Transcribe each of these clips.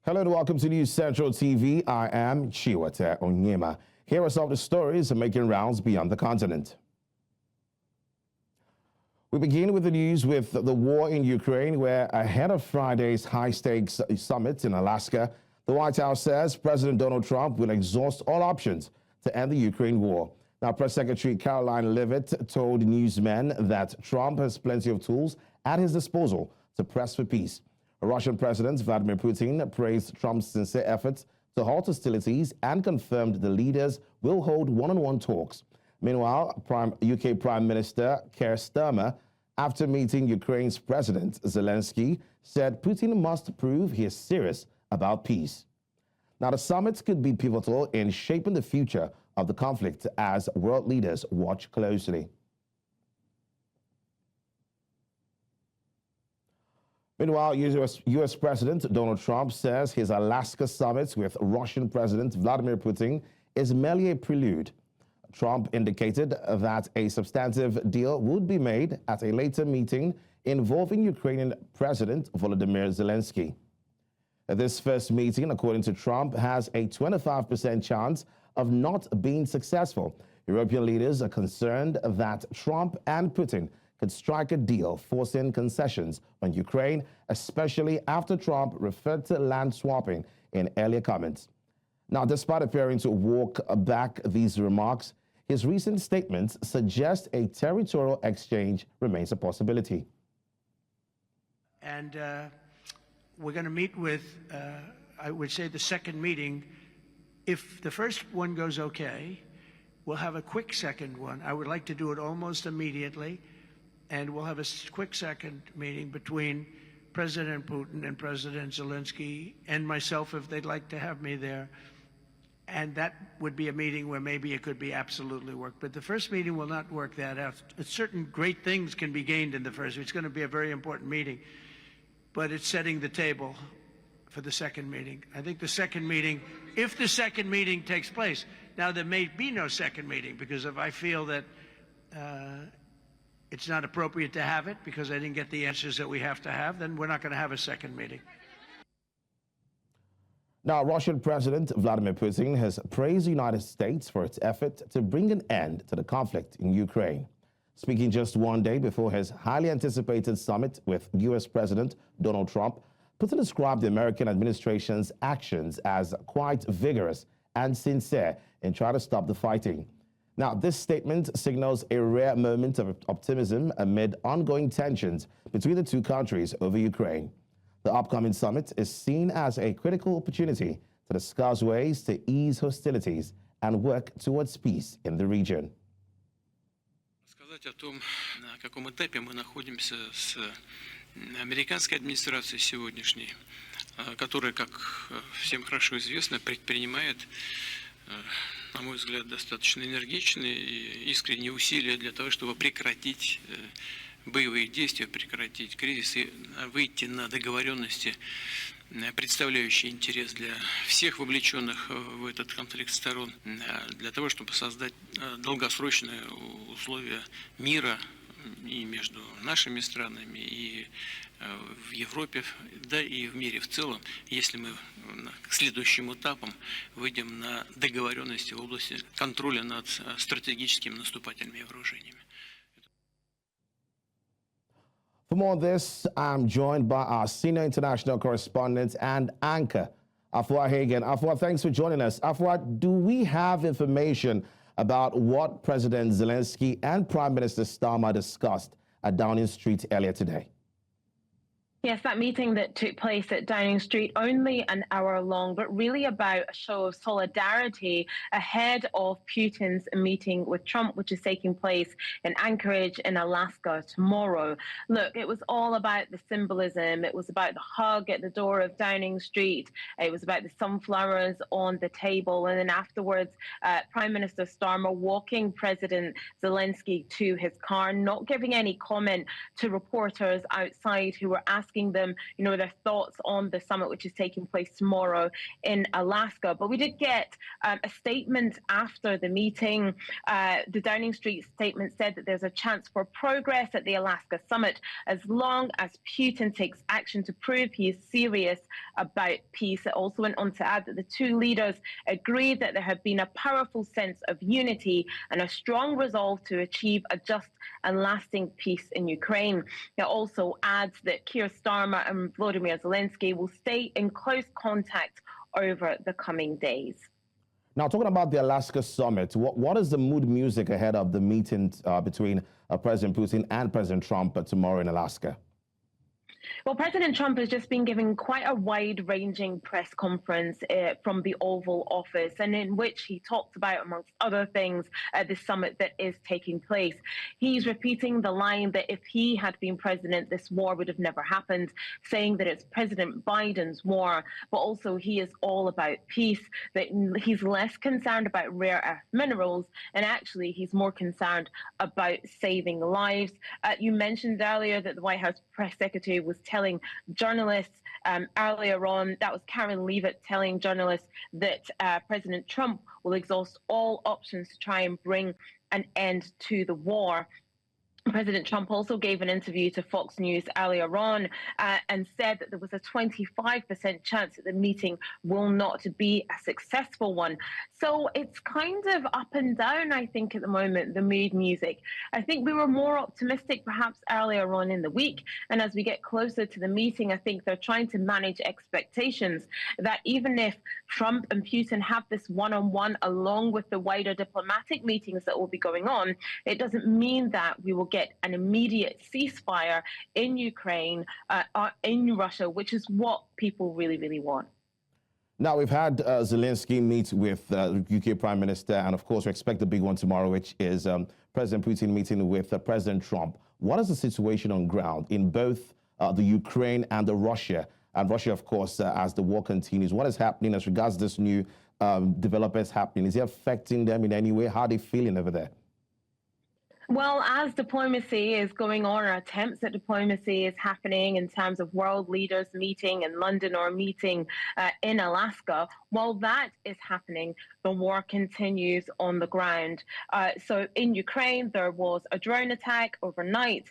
Hello and welcome to News Central TV. I am Chiwate Onyema. Here are some of the stories making rounds beyond the continent. We begin with the news with the war in Ukraine, where ahead of Friday's high-stakes summit in Alaska, the White House says President Donald Trump will exhaust all options to end the Ukraine war. Now, Press Secretary Caroline Leavitt told newsmen that Trump has plenty of tools at his disposal to press for peace. Russian President Vladimir Putin praised Trump's sincere efforts to halt hostilities and confirmed the leaders will hold one-on-one talks. Meanwhile, UK Prime Minister Keir Starmer, after meeting Ukraine's President Zelensky, said Putin must prove he is serious about peace. Now, the summit could be pivotal in shaping the future of the conflict as world leaders watch closely. Meanwhile, U.S. President Donald Trump says his Alaska summit with Russian President Vladimir Putin is merely a prelude. Trump indicated that a substantive deal would be made at a later meeting involving Ukrainian President Volodymyr Zelensky. This first meeting, according to Trump, has a 25% chance of not being successful. European leaders are concerned that Trump and Putin could strike a deal forcing concessions on Ukraine, especially after Trump referred to land swapping in earlier comments. Now, despite appearing to walk back these remarks, his recent statements suggest a territorial exchange remains a possibility. And we're going to meet with, I would say, the second meeting. If the first one goes okay, we'll have a quick second one. I would like to do it almost immediately. And we'll have a quick second meeting between President Putin and President Zelensky and myself, if they'd like to have me there. And that would be a meeting where maybe it could be absolutely work. But the first meeting will not work that out. Certain great things can be gained in the first. It's going to be a very important meeting. But it's setting the table for the second meeting. I think the second meeting, if the second meeting takes place, now there may be no second meeting, because if I feel that it's not appropriate to have it because I didn't get the answers that we have to have, then we're not going to have a second meeting. Now, Russian President Vladimir Putin has praised the United States for its effort to bring an end to the conflict in Ukraine. Speaking just one day before his highly anticipated summit with U.S. President Donald Trump, Putin described the American administration's actions as quite vigorous and sincere in trying to stop the fighting. Now, this statement signals a rare moment of optimism amid ongoing tensions between the two countries over Ukraine. The upcoming summit is seen as a critical opportunity to discuss ways to ease hostilities and work towards peace in the region. Сказать о том, на каком этапе мы находимся с американской администрацией сегодняшней, которая, как всем хорошо известно, предпринимает, на мой взгляд, достаточно энергичные и искренние усилия для того, чтобы прекратить боевые действия, прекратить кризис и выйти на договоренности, представляющие интерес для всех вовлеченных в этот конфликт сторон, для того, чтобы создать долгосрочные условия мира и между нашими странами, и в Европе, да и в мире в целом, если мы к следующим этапам выйдем на договоренности в области контроля над стратегическими наступательными вооружениями. For more on this, I'm joined by our senior international correspondent and anchor, Afua Hagen. Afua, thanks for joining us. Afua, do we have information about what President Zelensky and Prime Minister Starmer discussed at Downing Street earlier today? Yes, that meeting that took place at Downing Street, only an hour long, but really about a show of solidarity ahead of Putin's meeting with Trump, which is taking place in Anchorage in Alaska tomorrow. Look, it was all about the symbolism. It was about the hug at the door of Downing Street. It was about the sunflowers on the table. And then afterwards, Prime Minister Starmer walking President Zelensky to his car, not giving any comment to reporters outside who were asking asking them, their thoughts on the summit, which is taking place tomorrow in Alaska. But we did get a statement after the meeting. The Downing Street statement said that there's a chance for progress at the Alaska summit as long as Putin takes action to prove he is serious about peace. It also went on to add that the two leaders agreed that there had been a powerful sense of unity and a strong resolve to achieve a just and lasting peace in Ukraine. It also adds that Keir Starmer and Volodymyr Zelensky will stay in close contact over the coming days. Now, talking about the Alaska summit, what is the mood music ahead of the meeting between President Putin and President Trump tomorrow in Alaska? Well, President Trump has just been giving quite a wide-ranging press conference from the Oval Office, and in which he talked about, amongst other things, the summit that is taking place. He's repeating the line that if he had been president, this war would have never happened, saying that it's President Biden's war, but also he is all about peace, that he's less concerned about rare earth minerals, and actually he's more concerned about saving lives. You mentioned earlier that the White House press secretary was telling journalists earlier on, that was Karen Leavitt telling journalists that President Trump will exhaust all options to try and bring an end to the war. President Trump also gave an interview to Fox News earlier on and said that there was a 25% chance that the meeting will not be a successful one. So it's kind of up and down, I think, at the moment, the mood music. I think we were more optimistic perhaps earlier on in the week. And as we get closer to the meeting, I think they're trying to manage expectations that even if Trump and Putin have this one-on-one along with the wider diplomatic meetings that will be going on, it doesn't mean that we will get an immediate ceasefire in Ukraine or in Russia, which is what people really, really want. Now, we've had Zelensky meet with UK Prime Minister, and of course, we expect the big one tomorrow, which is President Putin meeting with President Trump. What is the situation on ground in both the Ukraine and the Russia? And Russia, of course, as the war continues. What is happening as regards this new developments happening? Is it affecting them in any way? How are they feeling over there? Well, as diplomacy is going on, or attempts at diplomacy is happening in terms of world leaders meeting in London or meeting in Alaska, while that is happening, the war continues on the ground. So in Ukraine, there was a drone attack overnight.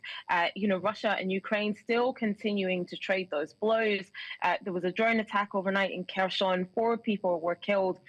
Russia and Ukraine still continuing to trade those blows. There was a drone attack overnight in Kherson. 4 people were killed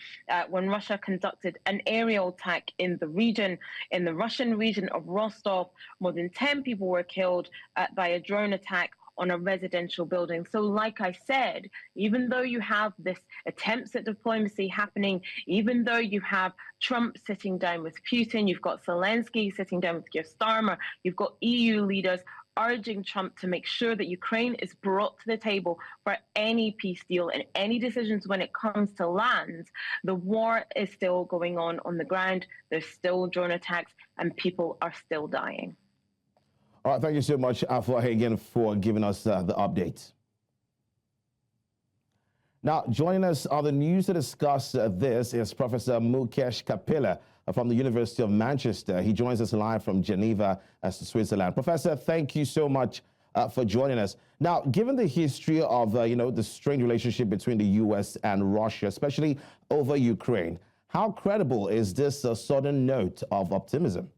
when Russia conducted an aerial attack in the region, in the Russian region of Rostov. More than 10 people were killed by a drone attack on a residential building. So like I said, even though you have this attempts at diplomacy happening, even though you have Trump sitting down with Putin, you've got Zelensky sitting down with Keir Starmer, you've got EU leaders urging Trump to make sure that Ukraine is brought to the table for any peace deal and any decisions when it comes to land, the war is still going on the ground. There's still drone attacks and people are still dying. All right, thank you so much, Afua Hagen, for giving us the update. Now, joining us on the news to discuss this is Professor Mukesh Kapila from the University of Manchester. He joins us live from Geneva, Switzerland. Professor, thank you so much for joining us. Now, given the history of, the strained relationship between the U.S. and Russia, especially over Ukraine, how credible is this sudden note of optimism?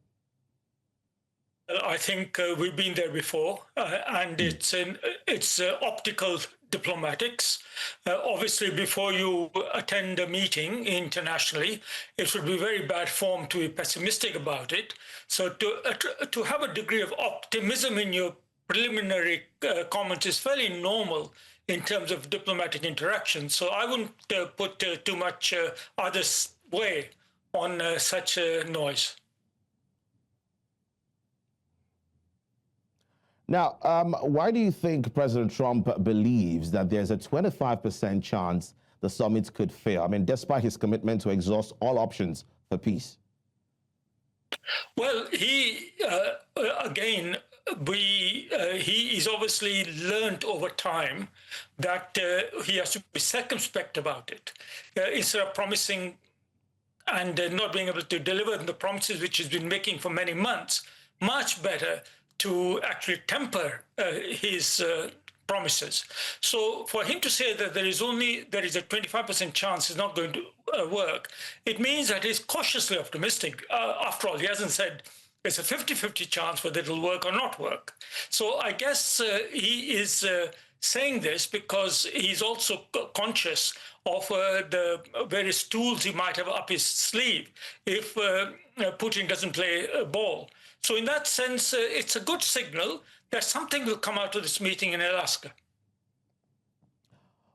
I think we've been there before, and it's optical diplomatics. Obviously, before you attend a meeting internationally, it would be very bad form to be pessimistic about it. So to have a degree of optimism in your preliminary comments is fairly normal in terms of diplomatic interaction. So I wouldn't put too much other way on such a noise. Now, why do you think President Trump believes that there's a 25% chance the summit could fail? I mean, despite his commitment to exhaust all options for peace. Well, he he's obviously learned over time that he has to be circumspect about it. Instead of promising and not being able to deliver the promises which he's been making for many months, much better to actually temper his promises. So for him to say that there is a 25% chance it's not going to work, it means that he's cautiously optimistic. After all, he hasn't said it's a 50-50 chance whether it'll work or not work. So I guess he is saying this because he's also conscious of the various tools he might have up his sleeve if Putin doesn't play ball. So in that sense, it's a good signal that something will come out of this meeting in Alaska.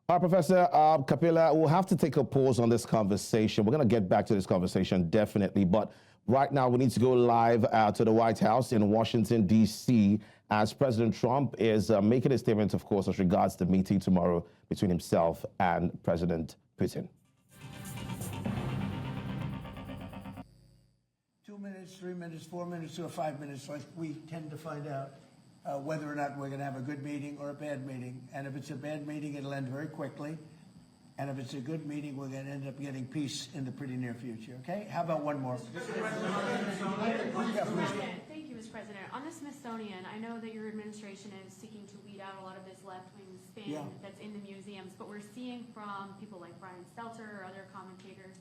Professor Kapila, we'll have to take a pause on this conversation. We're going to get back to this conversation definitely, but right now we need to go live to the White House in Washington, D.C., as President Trump is making a statement, of course, as regards the meeting tomorrow between himself and President Putin. 2 minutes, 3 minutes, 4 minutes, or 5 minutes, like we tend to find out whether or not we're going to have a good meeting or a bad meeting. And if it's a bad meeting, it'll end very quickly. And if it's a good meeting, we're going to end up getting peace in the pretty near future. Okay? How about one more? Thank you, Mr. President. On the Smithsonian, I know that your administration is seeking to weed out a lot of this left-wing spin that's in the museums, but we're seeing from people like Brian Stelter or other commentators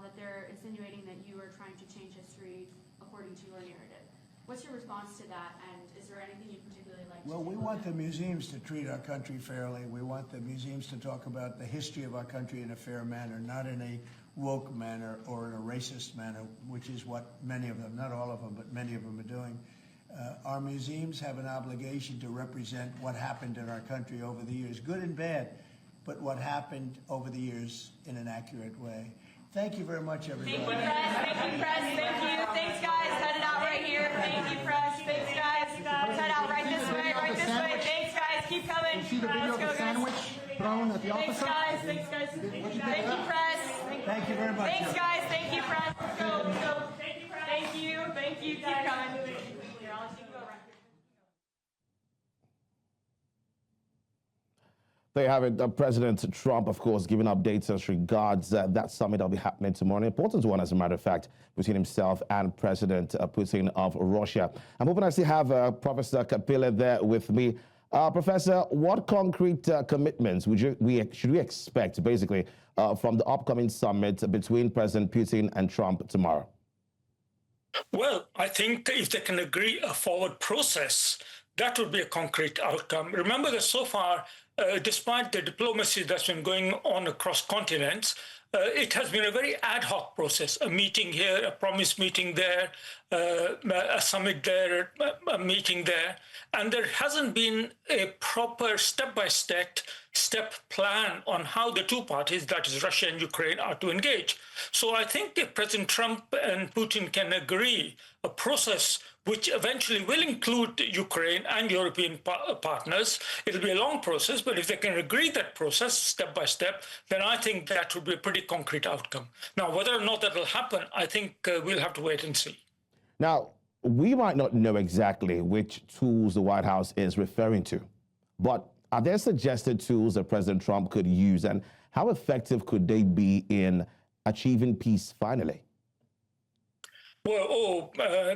that they're insinuating that you are trying to change history according to your narrative. What's your response to that, and is there anything you'd particularly like to do? Well, we want the museums to treat our country fairly. We want the museums to talk about the history of our country in a fair manner, not in a woke manner or in a racist manner, which is what many of them, not all of them, but many of them are doing. Our museums have an obligation to represent what happened in our country over the years, good and bad, but what happened over the years in an accurate way. Thank you very much, everybody. Thank you, press. Thank you, press. Thank you. Thanks, guys. Headed out right here. Thank you, press. Thanks, guys. Head out right this way. Right this way. Thanks, guys. Keep coming. Let's go, guys. Thanks, guys. Thanks, guys. Thank you, press. Thank you very much. Thanks, guys. Thank you, press. Let's go. Let's go. Thank you, press. Thank you. Thank you. Keep coming. Here, I'll let you go right here. There you have it. President Trump, of course, giving updates as regards that summit that'll be happening tomorrow. An important one, as a matter of fact, between himself and President Putin of Russia. I'm hoping I still have Professor Kapila there with me. Professor, what concrete commitments should we expect, basically, from the upcoming summit between President Putin and Trump tomorrow? Well, I think if they can agree a forward process, that would be a concrete outcome. Remember that so far, despite the diplomacy that's been going on across continents, it has been a very ad hoc process, a meeting here, a promised meeting there, a summit there, a meeting there. And there hasn't been a proper step-by-step plan on how the two parties, that is Russia and Ukraine, are to engage. So I think if President Trump and Putin can agree a process which eventually will include Ukraine and European partners, it'll be a long process, but if they can agree that process step by step, then I think that would be a pretty concrete outcome. Now, whether or not that will happen, I think we'll have to wait and see. Now, we might not know exactly which tools the White House is referring to, but are there suggested tools that President Trump could use, and how effective could they be in achieving peace finally? Well,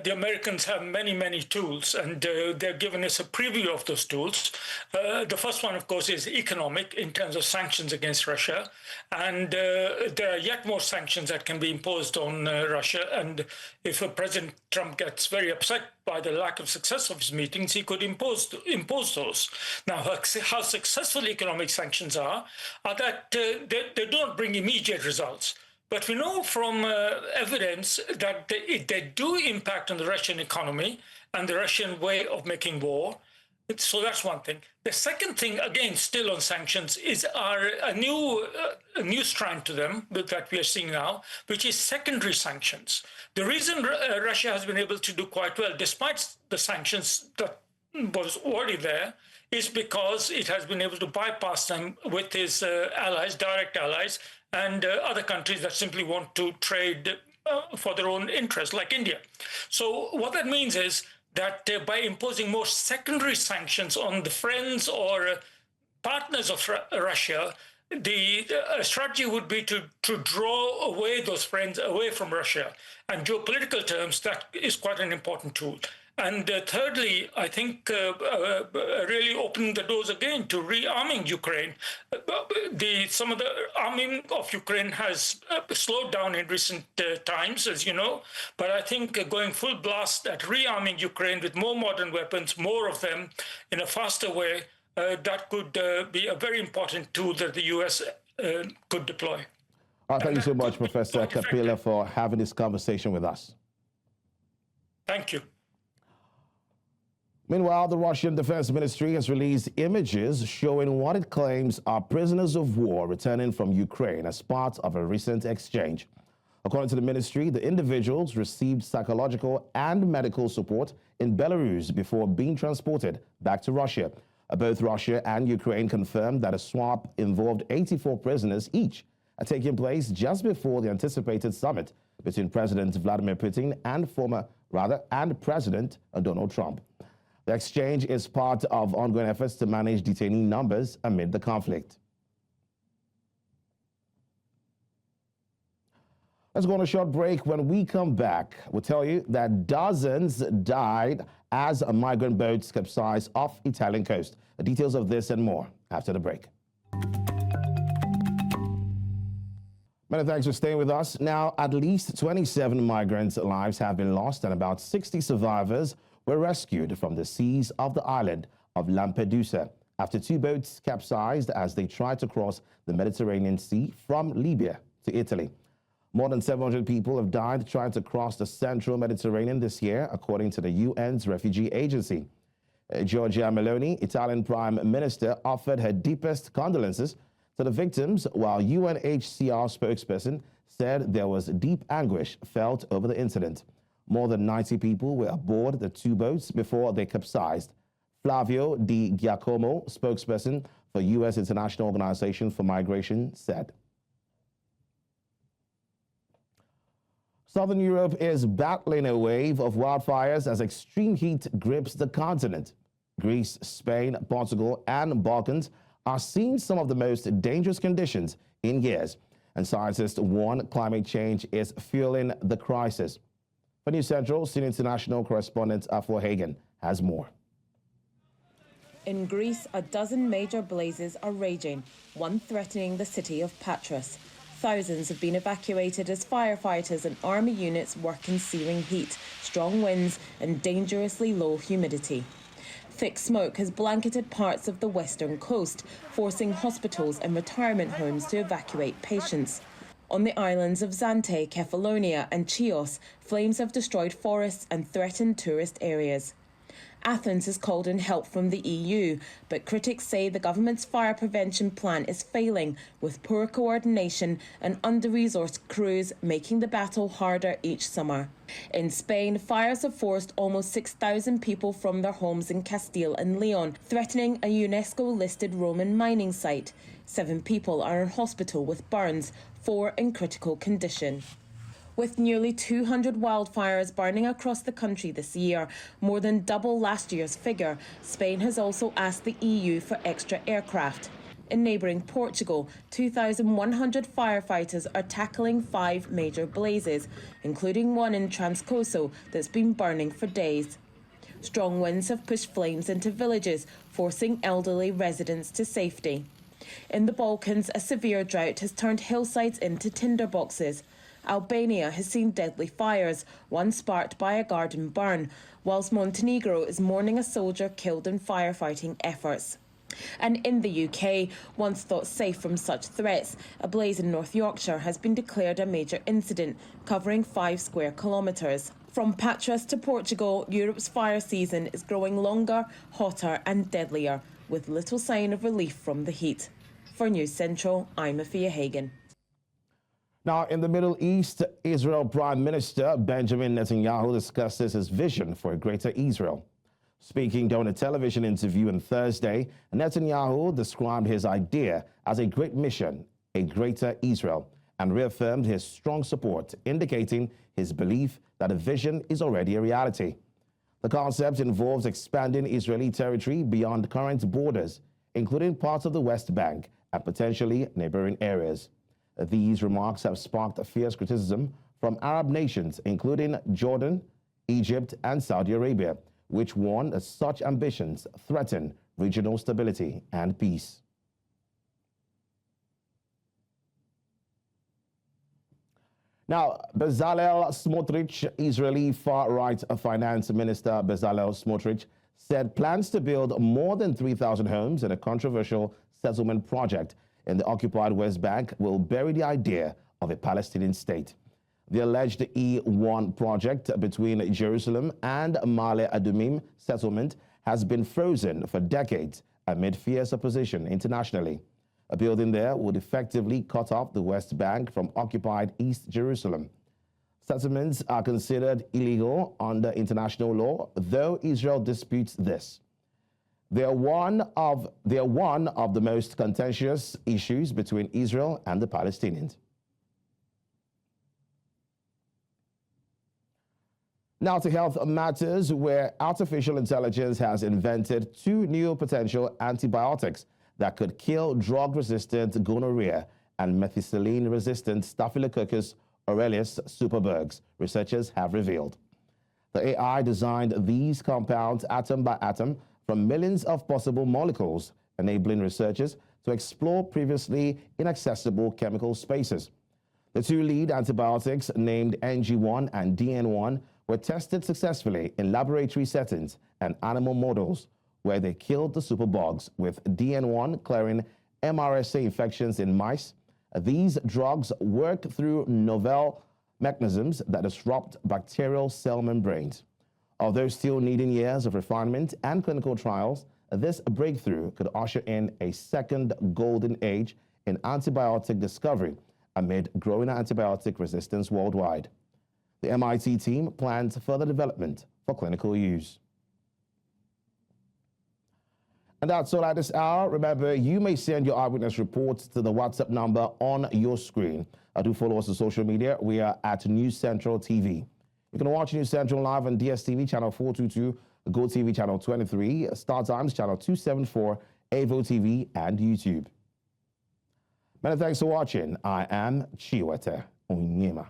the Americans have many, many tools, and they're giving us a preview of those tools. The first one, of course, is economic in terms of sanctions against Russia. And there are yet more sanctions that can be imposed on Russia. And if President Trump gets very upset by the lack of success of his meetings, he could impose those. Now, how successful economic sanctions are that they don't bring immediate results. But we know from evidence that they do impact on the Russian economy and the Russian way of making war. So that's one thing. The second thing, again, still on sanctions, is a new strand to them that we are seeing now, which is secondary sanctions. The reason Russia has been able to do quite well, despite the sanctions that was already there, is because it has been able to bypass them with its allies, direct allies, and other countries that simply want to trade for their own interests, like India. So what that means is that by imposing more secondary sanctions on the friends or partners of Russia, the strategy would be to draw away those friends away from Russia. And geopolitical terms, that is quite an important tool. And thirdly, I think really opening the doors again to rearming Ukraine. Some of the arming of Ukraine has slowed down in recent times, as you know. But I think going full blast at rearming Ukraine with more modern weapons, more of them, in a faster way, that could be a very important tool that the US could deploy. Thank you so much, Professor Kapila, for having this conversation with us. Thank you. Meanwhile, the Russian Defense Ministry has released images showing what it claims are prisoners of war returning from Ukraine as part of a recent exchange. According to the ministry, the individuals received psychological and medical support in Belarus before being transported back to Russia. Both Russia and Ukraine confirmed that a swap involved 84 prisoners each, taking place just before the anticipated summit between President Vladimir Putin and President Donald Trump. The exchange is part of ongoing efforts to manage detainee numbers amid the conflict. Let's go on a short break. When we come back, we'll tell you that dozens died as migrant boats capsized off Italian coast. The details of this and more after the break. Many thanks for staying with us. Now, at least 27 migrants' lives have been lost and about 60 survivors were rescued from the seas of the island of Lampedusa after two boats capsized as they tried to cross the Mediterranean Sea from Libya to Italy. More than 700 people have died trying to cross the central Mediterranean this year, according to the UN's Refugee Agency. Giorgia Meloni, Italian Prime Minister, offered her deepest condolences to the victims, while UNHCR spokesperson said there was deep anguish felt over the incident. More than 90 people were aboard the two boats before they capsized. Flavio Di Giacomo, spokesperson for U.S. International Organization for Migration, said. Southern Europe is battling a wave of wildfires as extreme heat grips the continent. Greece, Spain, Portugal, and Balkans are seeing some of the most dangerous conditions in years, and scientists warn climate change is fueling the crisis. For News Central, senior international correspondent Afua Hagen has more. In Greece, a dozen major blazes are raging, one threatening the city of Patras. Thousands have been evacuated as firefighters and army units work in searing heat, strong winds and dangerously low humidity. Thick smoke has blanketed parts of the western coast, forcing hospitals and retirement homes to evacuate patients. On the islands of Zante, Kefalonia and Chios, flames have destroyed forests and threatened tourist areas. Athens has called in help from the EU, but critics say the government's fire prevention plan is failing, with poor coordination and under-resourced crews making the battle harder each summer. In Spain, fires have forced almost 6,000 people from their homes in Castile and Leon, threatening a UNESCO-listed Roman mining site. 7 people are in hospital with burns, 4 in critical condition. With nearly 200 wildfires burning across the country this year, more than double last year's figure, Spain has also asked the EU for extra aircraft. In neighbouring Portugal, 2,100 firefighters are tackling 5 major blazes, including one in Transcoso that's been burning for days. Strong winds have pushed flames into villages, forcing elderly residents to safety. In the Balkans, a severe drought has turned hillsides into tinderboxes. Albania has seen deadly fires, one sparked by a garden burn, whilst Montenegro is mourning a soldier killed in firefighting efforts. And in the UK, once thought safe from such threats, a blaze in North Yorkshire has been declared a major incident, covering 5 square kilometres. From Patras to Portugal, Europe's fire season is growing longer, hotter and deadlier, with little sign of relief from the heat. For News Central, I'm Afua Hagen. Now, in the Middle East, Israel Prime Minister Benjamin Netanyahu discusses his vision for a greater Israel. Speaking during a television interview on Thursday, Netanyahu described his idea as a great mission, a greater Israel, and reaffirmed his strong support, indicating his belief that a vision is already a reality. The concept involves expanding Israeli territory beyond current borders, including parts of the West Bank and potentially neighboring areas. These remarks have sparked fierce criticism from Arab nations, including Jordan, Egypt, and Saudi Arabia, which warned that such ambitions threaten regional stability and peace. Now, Bezalel Smotrich, Israeli far-right finance minister Bezalel Smotrich, said plans to build more than 3,000 homes in a controversial settlement project in the occupied West Bank will bury the idea of a Palestinian state. The alleged E1 project between Jerusalem and Ma'ale Adumim settlement has been frozen for decades amid fierce opposition internationally. A building there would effectively cut off the West Bank from occupied East Jerusalem. Settlements are considered illegal under international law, though Israel disputes this. They are one of the most contentious issues between Israel and the Palestinians. Now to health matters, where artificial intelligence has invented 2 new potential antibiotics that could kill drug-resistant gonorrhea and methicillin-resistant Staphylococcus aureus superbugs, researchers have revealed. The AI designed these compounds atom by atom from millions of possible molecules, enabling researchers to explore previously inaccessible chemical spaces. The 2 lead antibiotics, named NG1 and DN1, were tested successfully in laboratory settings and animal models, where they killed the superbugs, with DN1 clearing MRSA infections in mice. These drugs work through novel mechanisms that disrupt bacterial cell membranes. Although still needing years of refinement and clinical trials, this breakthrough could usher in a second golden age in antibiotic discovery amid growing antibiotic resistance worldwide. The MIT team plans further development for clinical use. And that's all at this hour. Remember, you may send your eyewitness reports to the WhatsApp number on your screen. Do follow us on social media. We are at News Central TV. You can watch News Central live on DSTV channel 422, GoTV channel 23, Star Times channel 274, AVO TV, and YouTube. Many thanks for watching. I am Chiwete Onyema.